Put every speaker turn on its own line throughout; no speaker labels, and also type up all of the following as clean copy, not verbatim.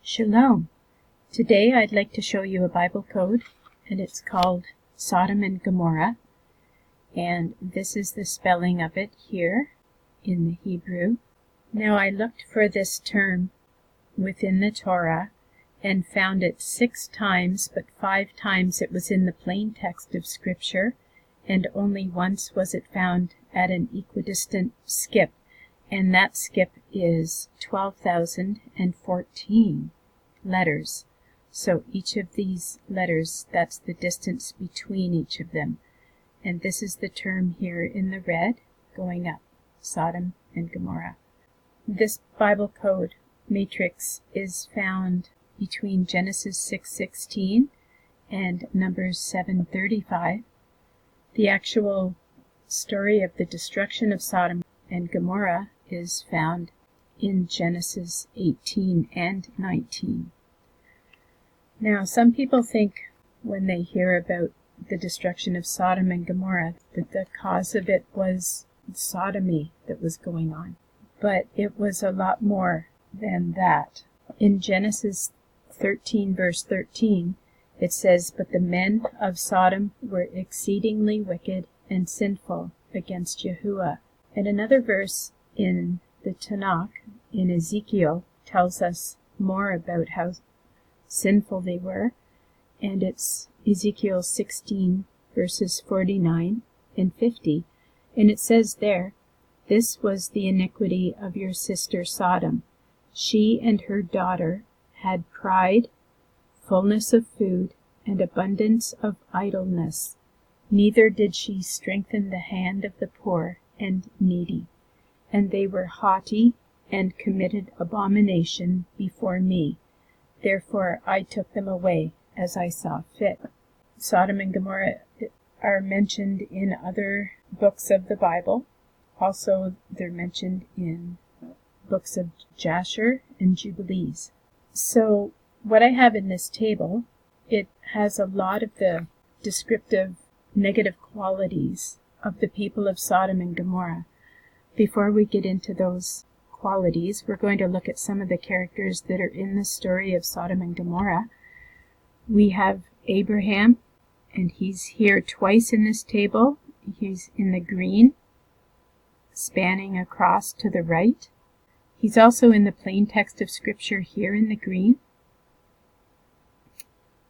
Shalom. Today I'd like to show you a Bible code, and it's called Sodom and Gomorrah, and this is the spelling of it here in the Hebrew. Now I looked for this term within the Torah and found it 6 times, but 5 times it was in the plain text of Scripture, and only once was it found at an equidistant skip, and that skip is 12,014 letters. So each of these letters, that's the distance between each of them. And this is the term here in the red going up, Sodom and Gomorrah. This Bible code matrix is found between Genesis 6:16 and Numbers 7:35. The actual story of the destruction of Sodom and Gomorrah is found in Genesis 18 and 19. Now, some people think when they hear about the destruction of Sodom and Gomorrah that the cause of it was sodomy that was going on. But it was a lot more than that. In Genesis 13, verse 13, it says, "But the men of Sodom were exceedingly wicked and sinful against Yahuwah." And another verse in the Tanakh, in Ezekiel, tells us more about how sinful they were, and it's Ezekiel 16, verses 49 and 50, and it says there, "This was the iniquity of your sister Sodom. She and her daughter had pride, fullness of food, and abundance of idleness. Neither did she strengthen the hand of the poor and needy. And they were haughty and committed abomination before me. Therefore I took them away as I saw fit." Sodom and Gomorrah are mentioned in other books of the Bible. Also, they're mentioned in books of Jasher and Jubilees. So what I have in this table, it has a lot of the descriptive negative qualities of the people of Sodom and Gomorrah. Before we get into those qualities, we're going to look at some of the characters that are in the story of Sodom and Gomorrah. We have Abraham, and he's here twice in this table. He's in the green, spanning across to the right. He's also in the plain text of Scripture here in the green.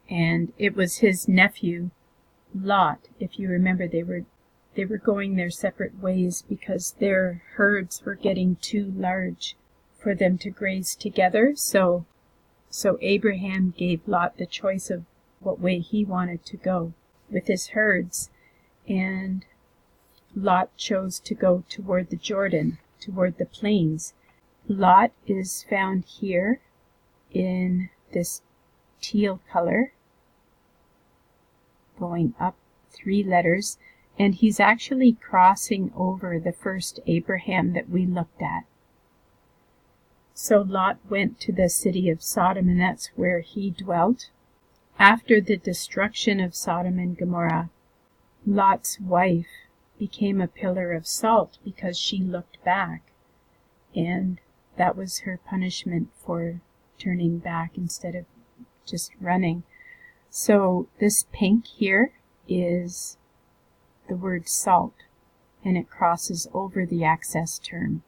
And it was his nephew, Lot. If you remember, they were going their separate ways because their herds were getting too large for them to graze together. So Abraham gave Lot the choice of what way he wanted to go with his herds, and Lot chose to go toward the Jordan, toward the plains. Lot is found here in this teal color, going up 3 letters, and he's actually crossing over the first Abraham that we looked at. So Lot went to the city of Sodom, and that's where he dwelt. After the destruction of Sodom and Gomorrah, Lot's wife became a pillar of salt because she looked back, and that was her punishment for turning back instead of just running. So this pink here is the word salt, and it crosses over the access term.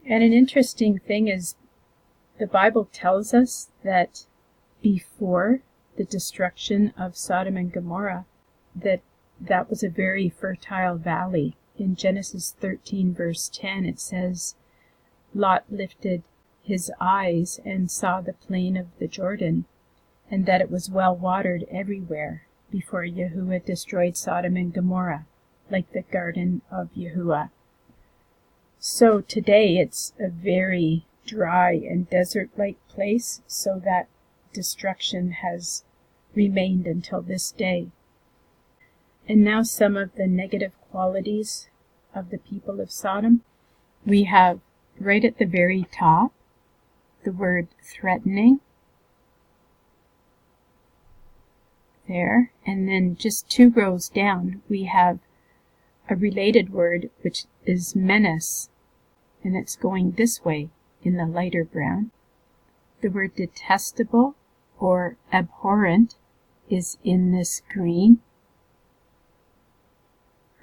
And an interesting thing is the Bible tells us that before the destruction of Sodom and Gomorrah, that was a very fertile valley. In Genesis 13, verse 10, it says, "Lot lifted his eyes and saw the plain of the Jordan, and that it was well watered everywhere, before Yahuwah destroyed Sodom and Gomorrah, like the garden of Yahuwah." So today it's a very dry and desert-like place, so that destruction has remained until this day. And now some of the negative qualities of the people of Sodom. We have right at the very top the word threatening. There, and then just 2 rows down we have a related word which is menace, and it's going this way in the lighter brown. The word detestable or abhorrent is in this green,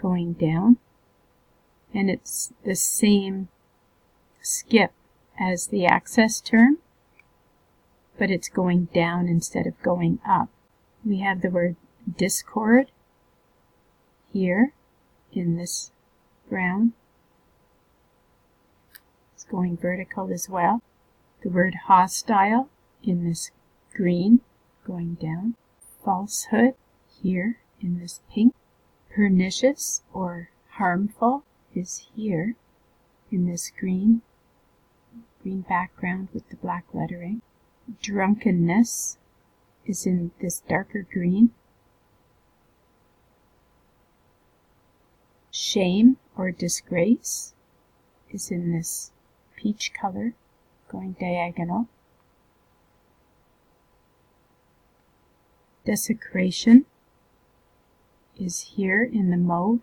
going down, and it's the same skip as the access term, but it's going down instead of going up. We have the word discord here in this brown. It's going vertical as well. The word hostile in this green, going down. Falsehood here in this pink. Pernicious or harmful is here in this green background with the black lettering. Drunkenness is in this darker green. Shame or disgrace is in this peach color, going diagonal. Desecration is here in the mauve,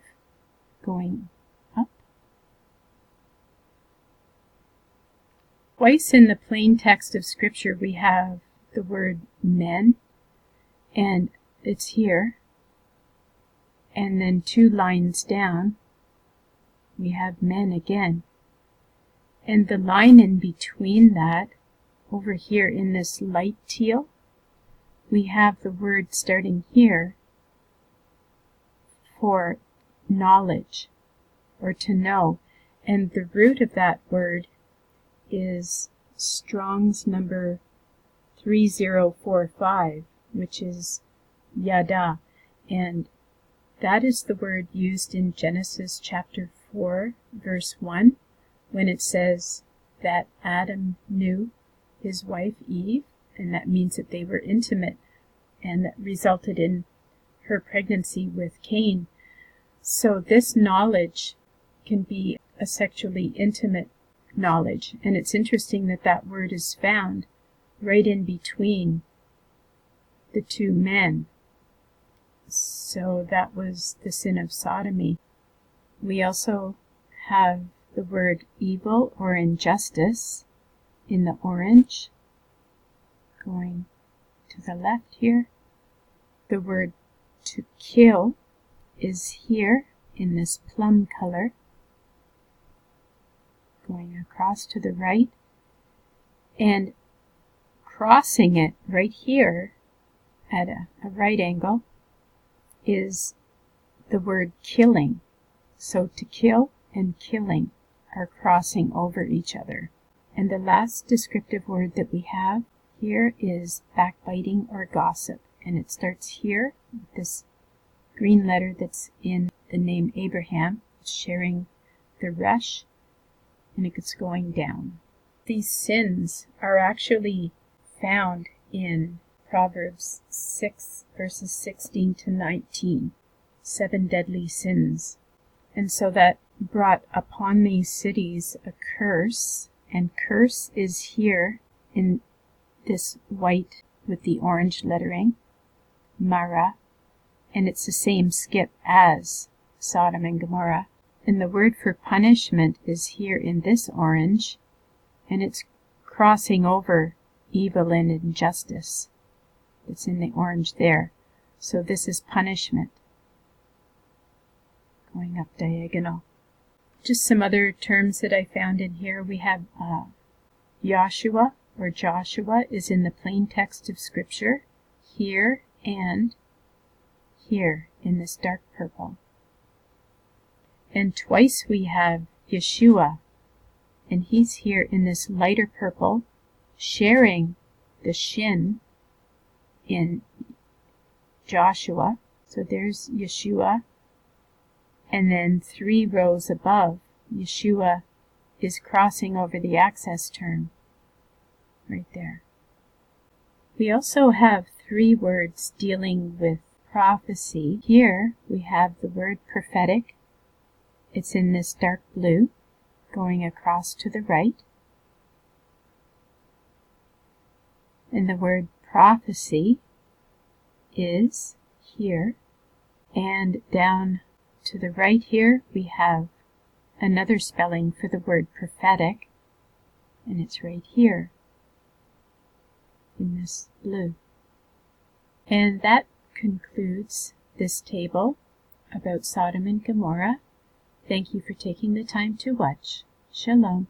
going up. Twice in the plain text of Scripture we have the word men, and it's here. And then 2 lines down, we have men again. And the line in between that, over here in this light teal, we have the word starting here for knowledge, or to know. And the root of that word is Strong's number 3045, which is yada. And that is the word used in Genesis chapter 4, verse 1, when it says that Adam knew his wife Eve, and that means that they were intimate, and that resulted in her pregnancy with Cain. So this knowledge can be a sexually intimate knowledge, and it's interesting that that word is found right in between the 2 men. So that was the sin of sodomy. We also have the word evil or injustice in the orange, going to the left here. The word to kill is here in this plum color, going across to the right, and crossing it right here at a right angle is the word killing. So to kill and killing are crossing over each other. And the last descriptive word that we have here is backbiting or gossip. And it starts here with this green letter that's in the name Abraham, sharing the resh, and it's going down. These sins are actually found in Proverbs 6, verses 16 to 19, 7 deadly sins. And so that brought upon these cities a curse, and curse is here in this white with the orange lettering, Mara, and it's the same skip as Sodom and Gomorrah. And the word for punishment is here in this orange, and it's crossing over evil and injustice. It's in the orange there. So this is punishment, going up diagonal. Just some other terms that I found in here. We have Joshua, or Joshua, is in the plain text of Scripture, here and here in this dark purple. And twice we have Yeshua, and he's here in this lighter purple, sharing the shin in Joshua. So there's Yeshua, and then 3 rows above, Yeshua is crossing over the access term, right there. We also have 3 words dealing with prophecy. Here we have the word prophetic. It's in this dark blue, going across to the right. And the word prophecy is here. And down to the right here, we have another spelling for the word prophetic, and it's right here. in this blue. And that concludes this table about Sodom and Gomorrah. Thank you for taking the time to watch. Shalom.